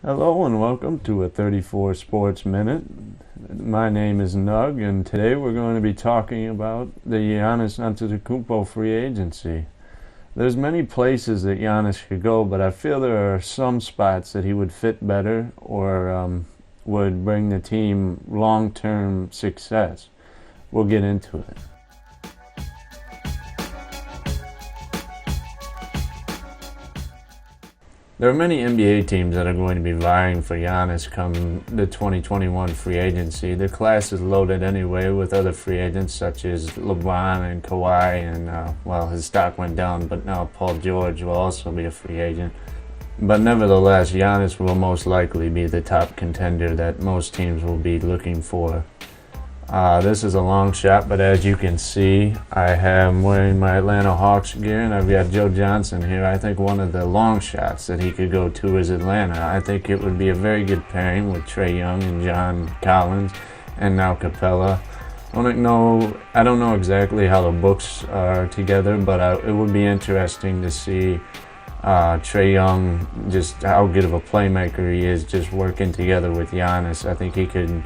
Hello and welcome to a 34 Sports Minute. My name is Nug, and today we're going to be talking about the Giannis Antetokounmpo free agency. There's many places that Giannis could go, but I feel there are some spots that he would fit better or would bring the team long-term success. We'll get into it. There are many NBA teams that are going to be vying for Giannis come the 2021 free agency. The class is loaded anyway with other free agents such as LeBron and Kawhi, and his stock went down, but now Paul George will also be a free agent. But nevertheless, Giannis will most likely be the top contender that most teams will be looking for. This is a long shot, but as you can see, I am wearing my Atlanta Hawks gear, and I've got Joe Johnson here. I think one of the long shots that he could go to is Atlanta. I think it would be a very good pairing with Trae Young and John Collins, and now Capella. I don't know exactly how the books are together, but it would be interesting to see Trae Young, just how good of a playmaker he is, just working together with Giannis. I think he could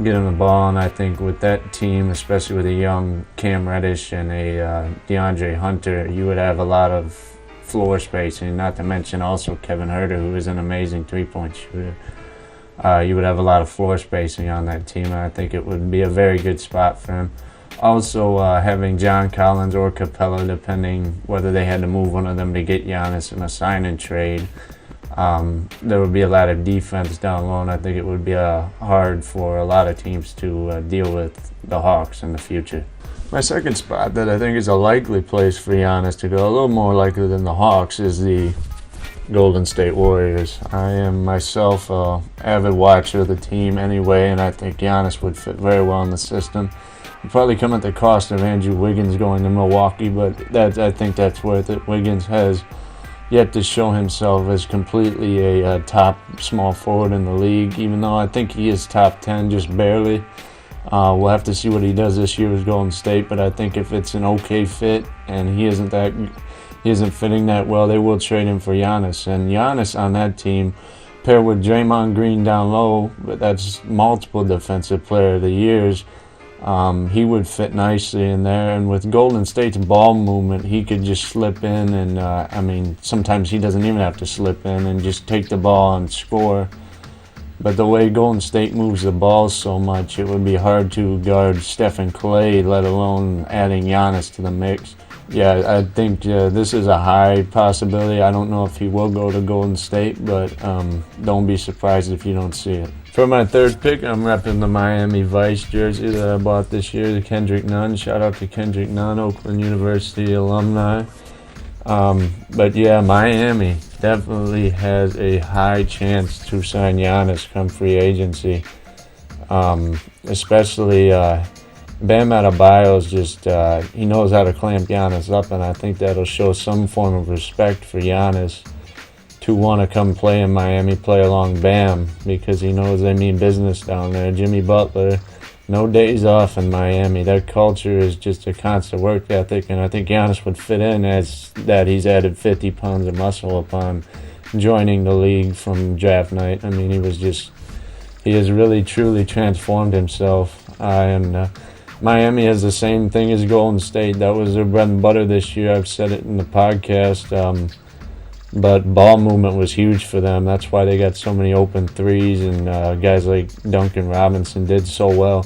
get him the ball, and I think with that team, especially with a young Cam Reddish and a DeAndre Hunter, you would have a lot of floor spacing, not to mention also Kevin Huerter, who is an amazing three-point shooter. You would have a lot of floor spacing on that team, and I think it would be a very good spot for him. Also, having John Collins or Capella, depending whether they had to move one of them to get Giannis in a sign-and trade, there would be a lot of defense down low, and I think it would be hard for a lot of teams to deal with the Hawks in the future. My second spot that I think is a likely place for Giannis to go, a little more likely than the Hawks, is the Golden State Warriors. I am myself an avid watcher of the team anyway, and I think Giannis would fit very well in the system. It'd probably come at the cost of Andrew Wiggins going to Milwaukee, but I think that's worth it. Wiggins has yet to show himself as completely a top small forward in the league, even though I think he is top 10, just barely. We'll have to see what he does this year with Golden State, but I think if it's an okay fit and he isn't fitting that well, they will trade him for Giannis. And Giannis on that team, paired with Draymond Green down low, but that's multiple Defensive Player of the Years, he would fit nicely in there. And with Golden State's ball movement, he could just slip in, and sometimes he doesn't even have to slip in and just take the ball and score. But the way Golden State moves the ball so much, it would be hard to guard Steph and Clay, let alone adding Giannis to the mix. Yeah, I think this is a high possibility. I don't know if he will go to Golden State, but don't be surprised if you don't see it. For my third pick, I'm repping the Miami Vice jersey that I bought this year, the Kendrick Nunn. Shout out to Kendrick Nunn, Oakland University alumni. But yeah, Miami definitely has a high chance to sign Giannis come free agency. Especially Bam Adebayo's he knows how to clamp Giannis up, and I think that'll show some form of respect for Giannis to want to come play in Miami, play along Bam, because he knows they mean business down there. Jimmy Butler, no days off in Miami. Their culture is just a constant work ethic, and I think Giannis would fit in as that. He's added 50 pounds of muscle upon joining the league from draft night. I mean, he has really, truly transformed himself. Miami has the same thing as Golden State. That was their bread and butter this year. I've said it in the podcast. But ball movement was huge for them. That's why they got so many open threes, and guys like Duncan Robinson did so well.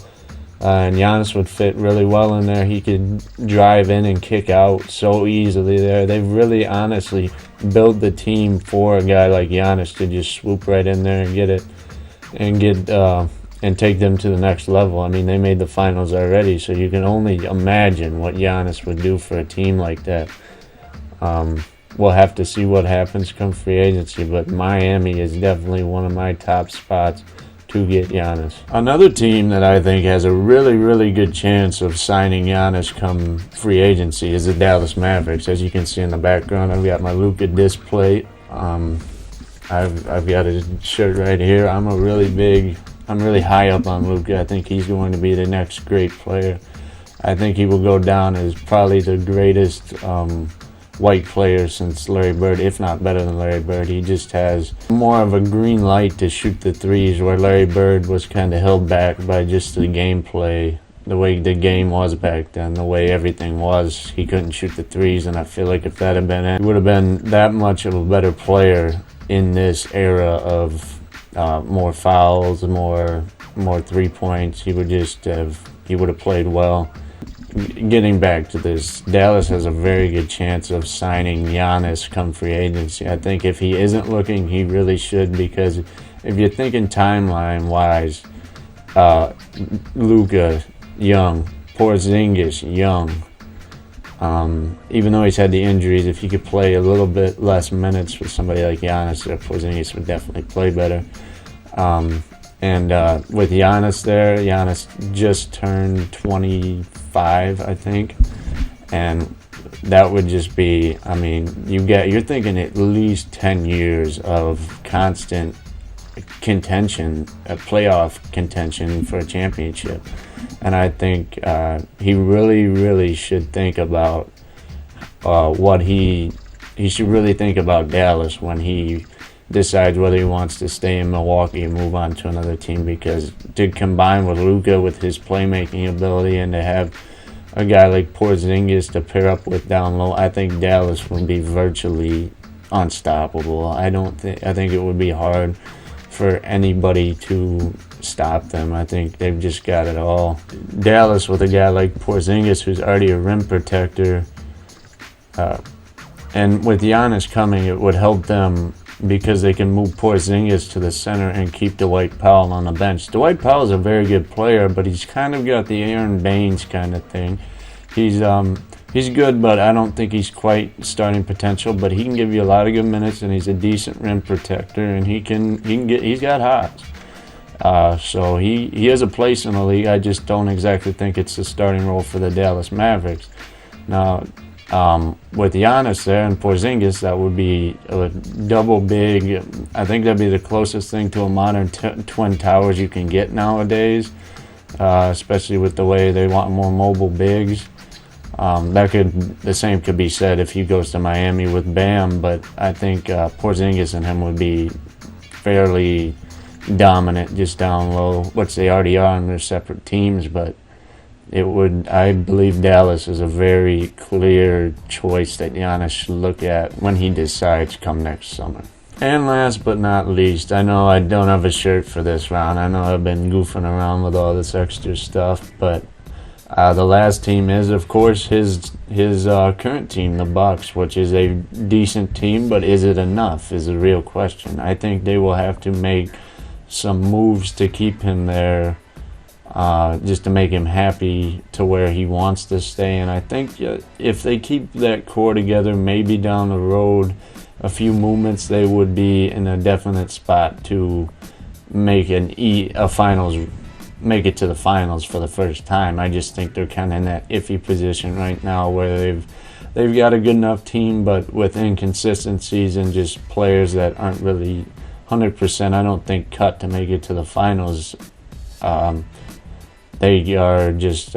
And Giannis would fit really well in there. He could drive in and kick out so easily there. They've really honestly built the team for a guy like Giannis to just swoop right in there and get it and take them to the next level. I mean, they made the finals already, so you can only imagine what Giannis would do for a team like that. We'll have to see what happens come free agency, but Miami is definitely one of my top spots to get Giannis. Another team that I think has a really, really good chance of signing Giannis come free agency is the Dallas Mavericks. As you can see in the background, I've got my Luka disc plate. I've got his shirt right here. I'm really high up on Luka. I think he's going to be the next great player. I think he will go down as probably the greatest white player since Larry Bird, if not better than Larry Bird. He just has more of a green light to shoot the threes, where Larry Bird was kind of held back by just the gameplay, the way the game was back then, the way everything was. He couldn't shoot the threes, and I feel like if that had been it, he would have been that much of a better player in this era of more fouls, more 3 points. He would have played well. Getting back to this, Dallas has a very good chance of signing Giannis come free agency. I think if he isn't looking, he really should, because if you're thinking timeline-wise, Luka, young. Porzingis, young. Even though he's had the injuries, if he could play a little bit less minutes with somebody like Giannis, Porzingis would definitely play better. With Giannis there, Giannis just turned 25, I think, and that would just be, I mean, you're thinking at least 10 years of constant contention, playoff contention for a championship. And I think he really, really should think about he should really think about Dallas when he decides whether he wants to stay in Milwaukee and move on to another team, because to combine with Luka with his playmaking ability and to have a guy like Porzingis to pair up with down low, I think Dallas would be virtually unstoppable. I think it would be hard for anybody to stop them. I think they've just got it all. Dallas with a guy like Porzingis, who's already a rim protector, and with Giannis coming, it would help them because they can move Porzingis to the center and keep Dwight Powell on the bench. Dwight Powell is a very good player, but he's kind of got the Aaron Baines kind of thing. He's good, but I don't think he's quite starting potential. But he can give you a lot of good minutes, and he's a decent rim protector, and he's got hots. So he has a place in the league. I just don't exactly think it's the starting role for the Dallas Mavericks. Now, with Giannis there and Porzingis, that would be a double big. I think that'd be the closest thing to a modern Twin Towers you can get nowadays, especially with the way they want more mobile bigs. The same could be said if he goes to Miami with Bam, but I think Porzingis and him would be fairly dominant just down low, which they already are on their separate teams, but I believe Dallas is a very clear choice that Giannis should look at when he decides come next summer. And last but not least, I know I don't have a shirt for this round. I know I've been goofing around with all this extra stuff, but the last team is, of course, his current team, the Bucks, which is a decent team, but is it enough is a real question. I think they will have to make some moves to keep him there, just to make him happy to where he wants to stay. And I think if they keep that core together, maybe down the road, a few movements, they would be in a definite spot to make make it to the finals for the first time. I just think they're kind of in that iffy position right now where they've got a good enough team, but with inconsistencies and just players that aren't really 100%, I don't think, cut to make it to the finals. They are just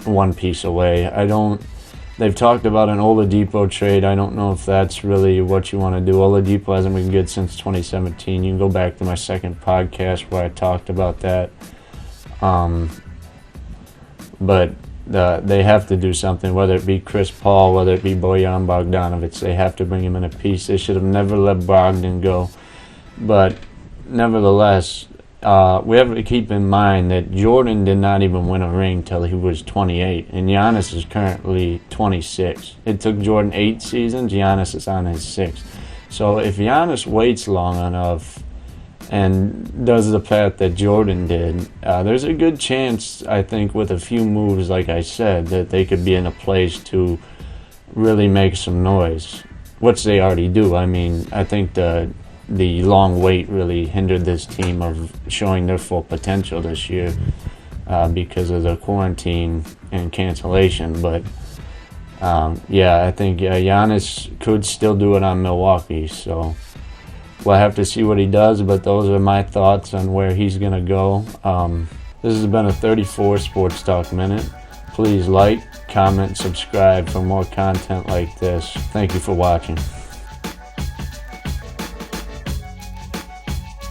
one piece away. They've talked about an Oladipo trade. I don't know if that's really what you want to do. Oladipo hasn't been good since 2017. You can go back to my second podcast where I talked about that. But they have to do something, whether it be Chris Paul, whether it be Bojan Bogdanovic. They have to bring him in a piece. They should have never let Brogdon go. But nevertheless, we have to keep in mind that Jordan did not even win a ring till he was 28, and Giannis is currently 26. It took Jordan 8 seasons. Giannis is on his 6th. So if Giannis waits long enough and does the path that Jordan did, there's a good chance, I think, with a few moves, like I said, that they could be in a place to really make some noise, which they already do. I mean, I think the long wait really hindered this team of showing their full potential this year because of the quarantine and cancellation. But I think Giannis could still do it on Milwaukee, so we'll have to see what he does, but those are my thoughts on where he's going to go. This has been a 34 Sports Talk Minute. Please like, comment, subscribe for more content like this. Thank you for watching.